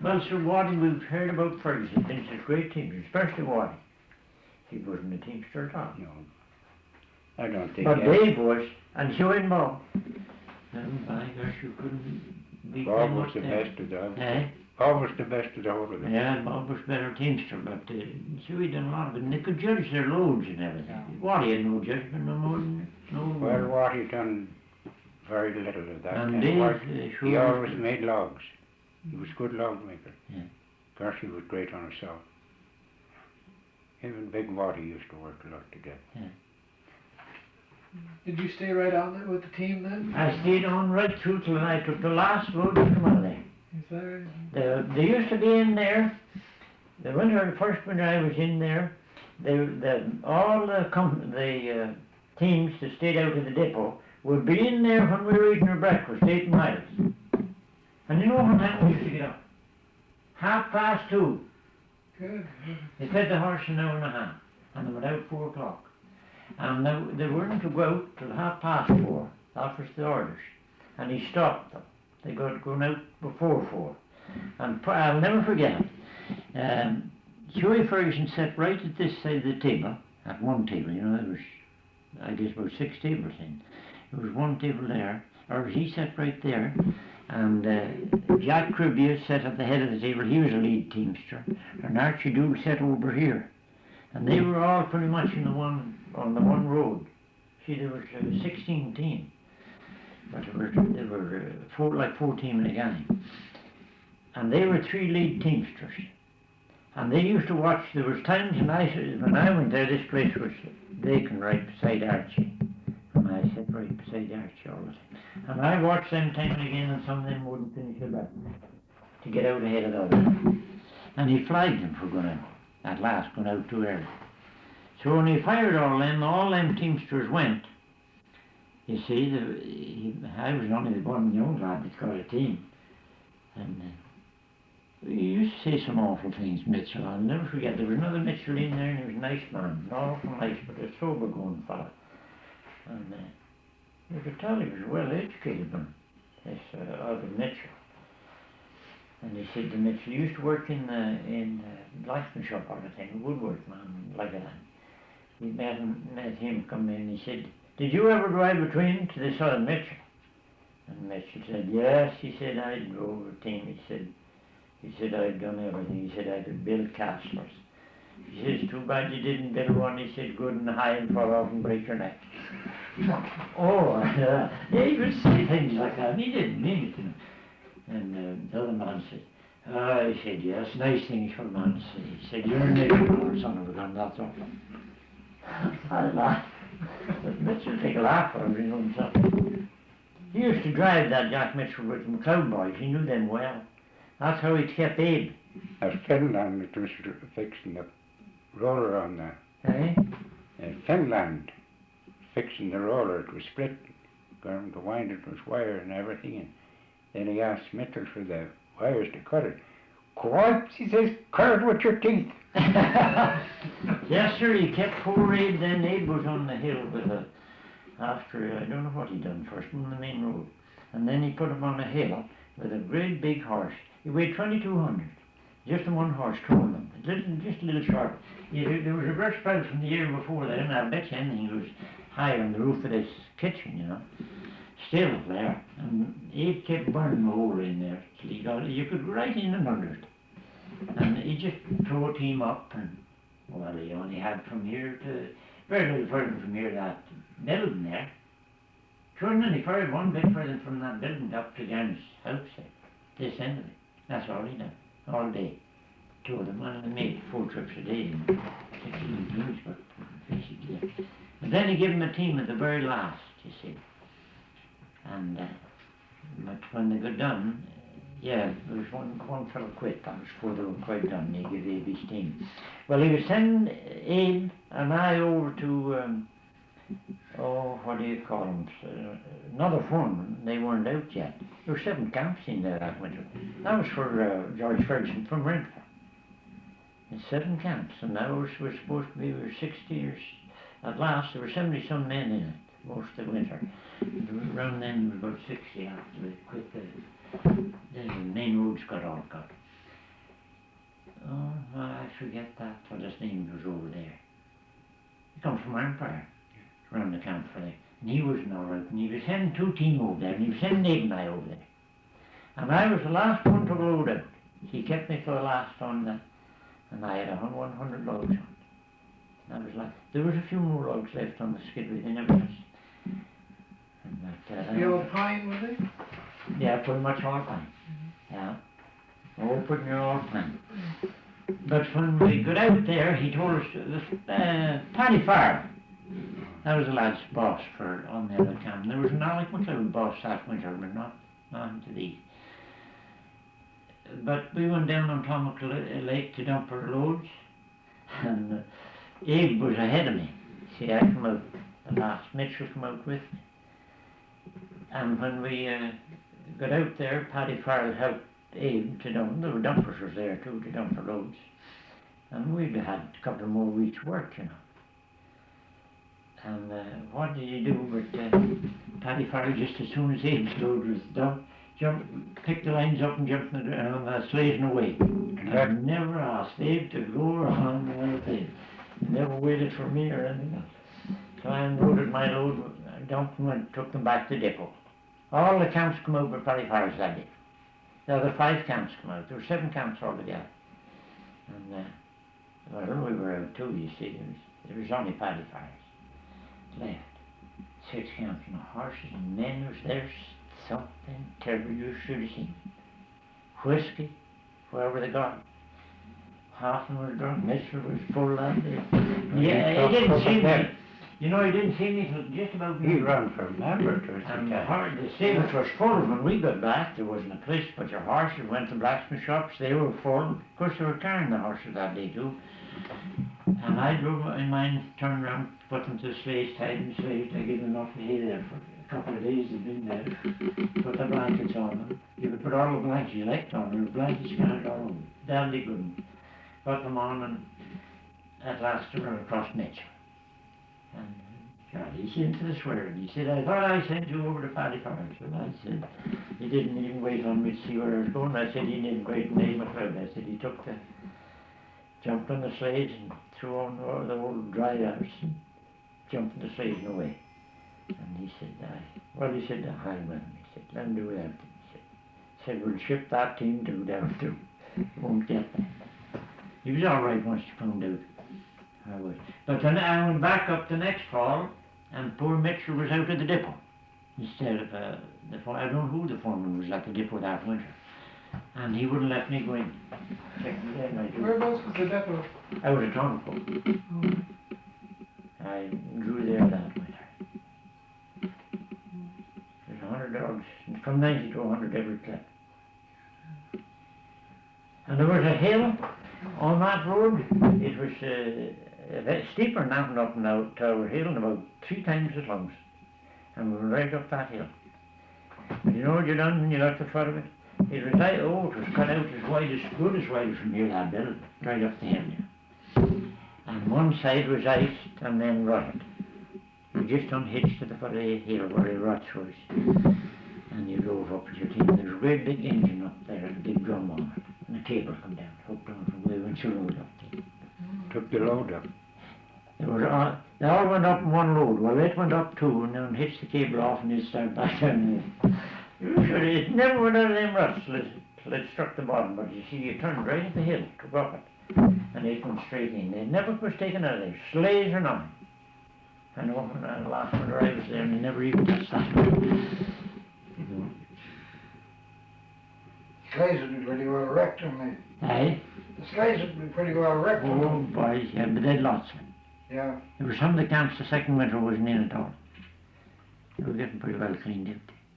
Well, Sir Waddy, we've heard about Ferguson, been such great teamsters, especially Waddy. He wasn't a teamster at all. No, I don't think. But Dave was, and so and Bob. By gosh, you couldn't beat Bob them was up the there. best of them. Eh? Bob was the best of the whole of them. Yeah, Bob was better teamster, but so he done a lot of it. And they could judge their loads and everything. Waddy had no judgment, no more than Well, what he done very little of that and kind of Dave, work. sure He always made logs. He was a good log maker. Yeah. Gosh, he was great on a saw. Him and Big Waddy used to work a lot together. Yeah. Did you stay right on there with the team then? I stayed on right through till I took the last load to come out of there. Is that right? They used to be in there, the first winter I was in there, all the teams that stayed out of the depot would be in there when we were eating our breakfast, 8 miles. And you know what time we used to get up? 2:30. Good. They fed the horse an hour and a half, and they went out 4 o'clock. And they weren't to go out till 4:30. That was the orders. And he stopped them. They got going out before 4. And I'll never forget it. Hughie Ferguson sat right at this side of the table, at one table, you know, there was, I guess, about 6 tables in. There was one table there, or he sat right there, and Jack Cribbia sat at the head of the table. He was a lead teamster, and Archie Dool sat over here. And they were all pretty much on the one road. See, there was 16 teams, but there were like 4 teams in a gang. And they were 3 lead teamsters. And they used to watch. There was times when I went there, this place was vacant right beside Archie. And I sat right beside Archie all the time. And I watched them time and again, and some of them wouldn't finish their bet to get out ahead of the others. And he flagged them for going out. At last, going out too early. So when he fired all them teamsters went. You see, I was only the one young lad that got a team. And he used to say some awful things, Mitchell. I'll never forget, there was another Mitchell in there, and he was a nice man. An awful nice, but a sober-going fellow. And you could tell he was a well-educated man, this other Mitchell. And he said to Mitchell, he used to work in the blacksmith shop all the time, a woodwork man like that. We met him come in, he said, "Did you ever drive between to this other Mitchell?" And Mitchell said, "Yes." He said, "I drove a team." He said, "I'd done everything." He said, "I could build castles." He says, "Too bad you didn't build one." He said, "Good and high and fall off and break your neck." Oh, he would say things like that. He didn't mean it to me. And the other man said, he said, "Yes, nice things for a man to say." He said, "You're a nigger or son of a gun, that's all." I laughed. But Mitchell take a laugh for him, you know himself. He used to drive that Jack Mitchell with the McLeod boys. He knew them well. That's how he kept Abe. At Finland, it was fixing the roller on there. Eh? In Finland, fixing the roller, it was split. Going to wind it was wire and everything. And then he asked Mitchell for the wires to cut it. "What?" he says, "Cut it with your teeth." Yes, sir, he kept poor Abe. Then Abe was on the hill with after, I don't know what he done first, on the main road. And then he put him on a hill with a great big horse. He weighed 2,200. Just on one horse, towing them. Just a little short. There was a brush pile from the year before there, and I bet you anything was high on the roof of this kitchen, you know. Still there. And Abe kept burning a hole in there till he got it. You could go right in and under it. And he just threw a team up, and well, he only had from here to very little further from here, that building there. Couldn't any further, one bit further from that building up to John's house there, this end of it. That's all he done, all day. 2 of them, and they made 4 trips a day, and 16 teams, but basically. And then he gave him a team at the very last, you see. And but when they got done, yeah, there was one fellow quit. That was before they were quite done. He gave Abe his team. Well, he would send Abe and I over to what do you call them? Another foreman. They weren't out yet. There were 7 camps in there that winter. That was for George Ferguson from Renfrew. And 7 camps, and that was supposed to be 60 or at last there were 70-some men in it most of the winter. Around then there was about 60 after they quit the main roads got all cut. Oh, well, I forget that fellow's name was over there. He comes from Empire, around the camp for there. And he wasn't all right. And he was sending 2 team over there, and he was sending Abe and I over there. And I was the last one to load out. He kept me for the last on that, and I had 100 logs on it. And I was like, there was a few more logs left on the skidway, they never touched. And that, The old pine, was it? yeah, pretty much all pine. Yeah. Oh, putting your all pine. But when we got out there, he told us, Paddy Farr, that was the lad's boss for on the other camp. And there was an Alec McLeod boss that winter, but not into these. But we went down on Tom Lake to dump our loads, and Abe was ahead of me. See, I come out, the last Mitchell come out with me. And when we got out there, Paddy Farrell helped Abe to dump. There were dumpers was there too to dump our loads. And we'd had a couple of more weeks' work, you know. And what did you do but Paddy Farrell, just as soon as Abe's load was done, picked the lines up and jumped on the slate and away. And never asked Abe to go on or anything. Never waited for me or anything else. So I unloaded my load, dumped them and took them back to depot. All the camps come out with Paddy Farrell's that day. The other 5 camps come out. There were 7 camps altogether. And well, we were out too, you see. There was only Paddy Farrell's left. 6 camps and horses and men was there. Something terrible you should have seen. Whiskey, wherever they got it. Hoffman was drunk, Mitchell was full that day. Yeah, he didn't see me. You know, he didn't see me till just about He ran from Lambert or and something. the stables was full when we got back. There wasn't a place but your horses. Went to blacksmith shops, they were full. Of course, they were carrying the horses that day too. And I drove in mine, turned around, put them to the sleighs, tied them sleighs. I gave them enough hay there for a couple of days. They'd been there. Put the blankets on them. You could put all the blankets you liked on them. The blankets scattered all over. Dandy good. Put them on, and at last I ran across Mitchell. And God, he seemed to swear. He said, I thought I sent you over to Paddy Farrell's. And I said, he didn't even wait on me to see where I was going. I said, he didn't wait on Abe McLeod. I said, he jumped on the sleighs and threw on the old dry house and jumped on the sleighs and away. And he said, he said, the highwayman. He said, let him do without them. He said, we'll ship that team to down too. You won't get that. He was all right once you found out. I was. But then I went back up the next fall, and poor Mitchell was out at the depot. Instead of I don't know who the foreman was at the depot that winter. And he wouldn't let me go in. Whereabouts was the depot? Out at Tonko. I drew there that winter. There's 100 dogs, from 90 to 100 every clip. And there was a hill on that road. It was a bit steeper than that up and out Tower Hill, and about 3 times as long. And we were right up that hill. And you know what you done when you got to the foot of it? It was like, it was cut out as wide as from here, that building, right up the hill. And one side was iced and then rutted. You just unhitched to the foot of the hill where the ruts was. And you drove up with your team. There's a great big engine up there, and a big drum on it. And a cable come down, hooked on from way when you load up. Took the load up. They all went up in one load. Well, it went up 2, and then hitched the cable off, and it started back down there. It never went out of them ruts till it struck the bottom. But you see, you turned right at the hill, took up it, and it went straight in. They never was taken out of there, sleighs or nothing. I know when the last winter I was there, and they never even touched that. Sleighs would be pretty well wrecked, wouldn't they? Aye. The sleighs would be pretty well wrecked. Oh, boys, yeah, but they had lots of them. Yeah. There were some of the camps the second winter wasn't in at all. They were getting pretty well cleaned out.